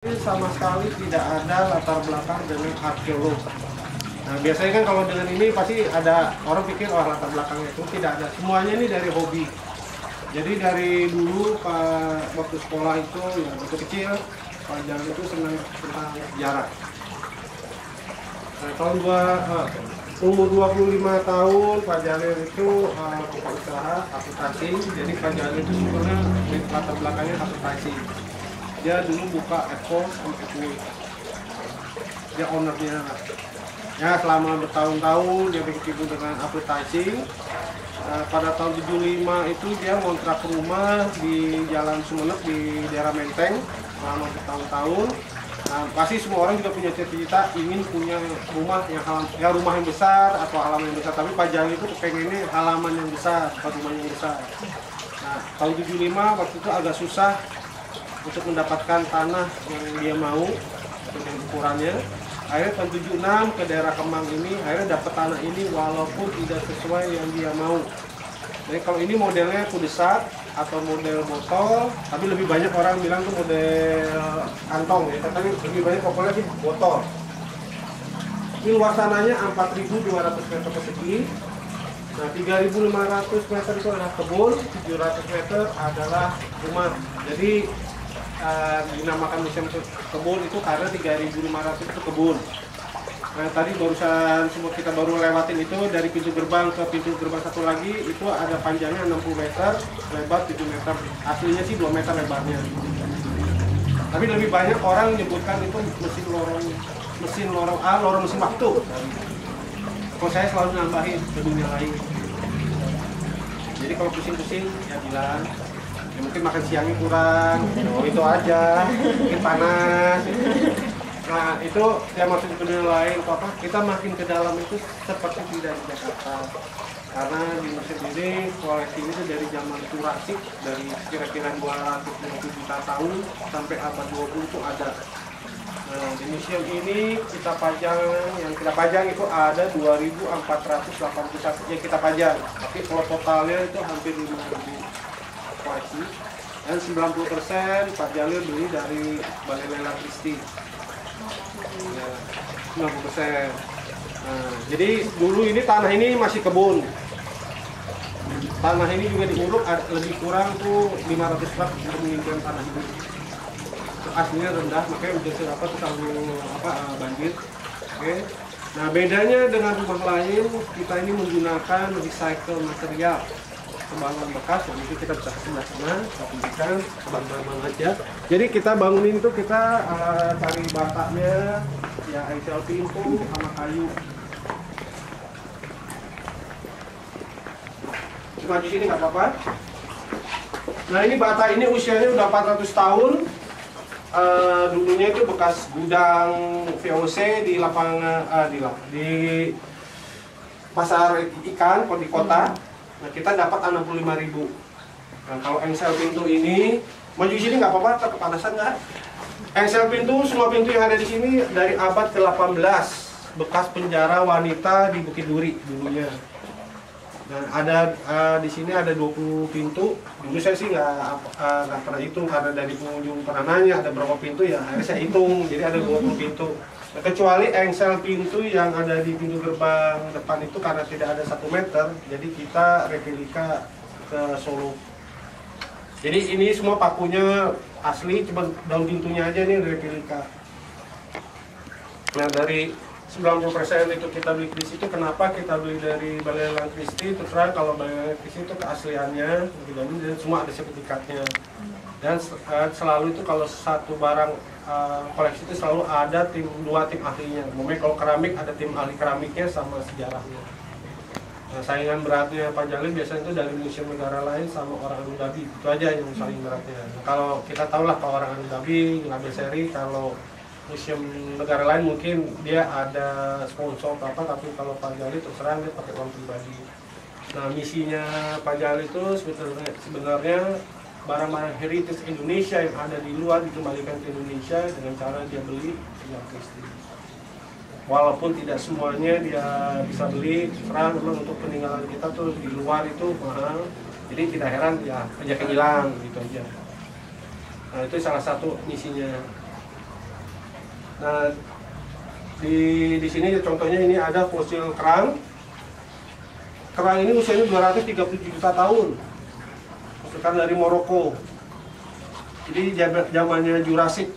Sama sekali tidak ada latar belakang dengan arkeolog. Nah, biasanya kan kalau dengan ini pasti ada orang pikir latar belakangnya itu tidak ada. Semuanya ini dari hobi. Jadi dari dulu waktu sekolah itu ya waktu kecil Pak Jalil itu senang tentang sejarah. Nah, umur 25 tahun Pak Jalil itu buka usaha akuntansi. Jadi Pak Jalil itu sebenarnya latar belakangnya akuntansi. Dia dulu buka Eko sama Eko. Dia ownernya. Ya selama bertahun-tahun dia berkecimpung dengan advertising. Pada tahun 75 itu dia ngontrak rumah di Jalan Sumeneb di daerah Menteng selama bertahun-tahun. Nah, pasti semua orang juga punya cita-cita ingin punya rumah rumah yang besar atau halaman yang besar. Tapi Pak Jalil itu pengennya halaman yang besar, bukan rumah yang besar. Nah, tahun 75 waktu itu agak susah untuk mendapatkan tanah yang dia mau dengan ukurannya. Akhirnya tahun 76 ke daerah Kemang ini, akhirnya dapat tanah ini walaupun tidak sesuai yang dia mau. Jadi kalau ini modelnya kudesak atau model botol, tapi lebih banyak orang bilang itu model kantong ya, tapi lebih banyak pokoknya sih botol. Ini luas tanahnya 4.200 meter persegi. Nah, 3.500 meter itu adalah kebun, 700 meter adalah rumah. Jadi dinamakan museum kebun itu karena 3.500 itu kebun. Nah, tadi barusan semua kita baru lewatin itu dari pintu gerbang ke pintu gerbang satu lagi itu ada panjangnya 60 meter, lebar 7 meter. Aslinya sih 2 meter lebarnya. Tapi lebih banyak orang menyebutkan itu lorong mesin waktu. Kalau saya selalu nambahin ke dunia lain. Jadi kalau pusing-pusing ya bilang ya mungkin makan siangnya kurang, itu aja, mungkin panas. Nah itu yang maksud ke dunia lain, kita makin ke dalam itu seperti tidak di Jakarta. Karena di Mesir ini koleksi itu dari zaman Jurassic, dari kira-kira 250 juta tahun sampai abad 20 itu ada. Nah, di museum ini kita pajang itu ada 2.481 yang kita pajang. Tapi kalau totalnya itu hampir 5.000 koleksi. Dan 90% Pak Jalil beli dari Balai Lelang Christie. Ya, 90%. Nah, jadi dulu ini tanah ini masih kebun. Tanah ini juga diuruk lebih kurang tuh 500 bak untuk menginjam tanah ini. Aslinya rendah, makanya udah berapa tuh banjir. Oke. Nah, bedanya dengan rumah lain, kita ini menggunakan recycle material. Bangunan bekas, jadi itu kita bisa ke sebelah sana, kita tunjukkan bangunan aja. Jadi kita bangunin itu kita cari batanya, ya engsel pintu sama kayu. Maju sini nggak apa-apa. Nah ini bata ini usianya udah 400 tahun. Dulunya itu bekas gudang VOC di lapangan di pasar ikan di kota. Nah kita dapat 65.000. Nah kalau engsel pintu ini maju sini nggak apa-apa, kepanasan nggak? Engsel pintu, semua pintu yang ada di sini dari abad ke-18, bekas penjara wanita di Bukit Duri dulunya. Nah ada di sini ada 20 pintu. Dulu saya sih nggak pernah hitung karena dari pengunjung pernah nanya ada berapa pintu ya, akhirnya saya hitung. Jadi ada 20 pintu. Nah, kecuali engsel pintu yang ada di pintu gerbang depan itu karena tidak ada 1 meter, jadi kita replika ke Solo. Jadi ini semua pakunya asli, cuma daun pintunya aja nih replika. Nah dari 90% itu kita beli di situ. Kenapa kita beli dari Balai Lelang Christie? Terus terang kalau Balai Lelang Christie itu keasliannya, dan semua ada sertifikatnya. Dan selalu itu kalau satu barang koleksi itu selalu ada 2 tim ahlinya. Memang kalau keramik ada tim ahli keramiknya sama sejarahnya. Nah, saingan beratnya Pak Jalil biasanya itu dari museum negara lain sama orang Abu Dhabi. Itu aja yang saling beratnya. Nah, kalau kita tahulah kalau orang Abu Dhabi ngambil seri, kalau museum negara lain mungkin dia ada sponsor apa, tapi kalau Pak Jalil terserah dia pakai uang pribadi. Nah misinya Pak Jalil itu sebenarnya barang-barang heritage Indonesia yang ada di luar dikembalikan ke Indonesia dengan cara dia beli Lelang Christie. Walaupun tidak semuanya dia bisa beli, terang memang untuk peninggalan kita tuh di luar itu mahal. Jadi tidak heran ya banyak yang hilang gitu aja. Nah itu salah satu misinya. Nah, di sini contohnya ini ada fosil kerang. Kerang ini usianya 237 juta tahun. Fosil kerang dari Maroko. Jadi zamannya Jurassic.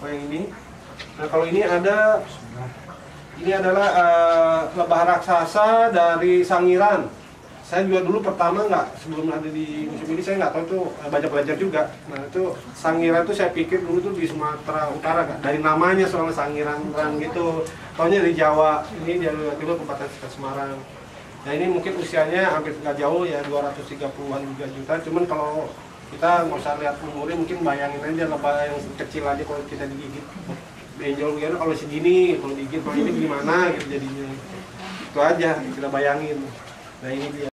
Yang ini. Nah, kalau ini adalah lebah raksasa dari Sangiran. Saya juga dulu pertama sebelum ada di museum ini saya nggak tahu tuh, banyak belajar juga. Nah itu Sangiran tuh saya pikir dulu tuh di Sumatera Utara, dari namanya soal Sangiran gitu. Taunya di Jawa, ini dia tiba Kabupaten Semarang. Nah ini mungkin usianya hampir nggak jauh ya, 230-an juga juta. Cuman kalau kita nggak usah lihat umurnya, mungkin bayangin aja lebah yang kecil aja kalau kita digigit. Benjol gitu, kalau segini, kalau digigit, kalau ini gimana gitu jadinya. Itu aja kita bayangin. Nah ini dia.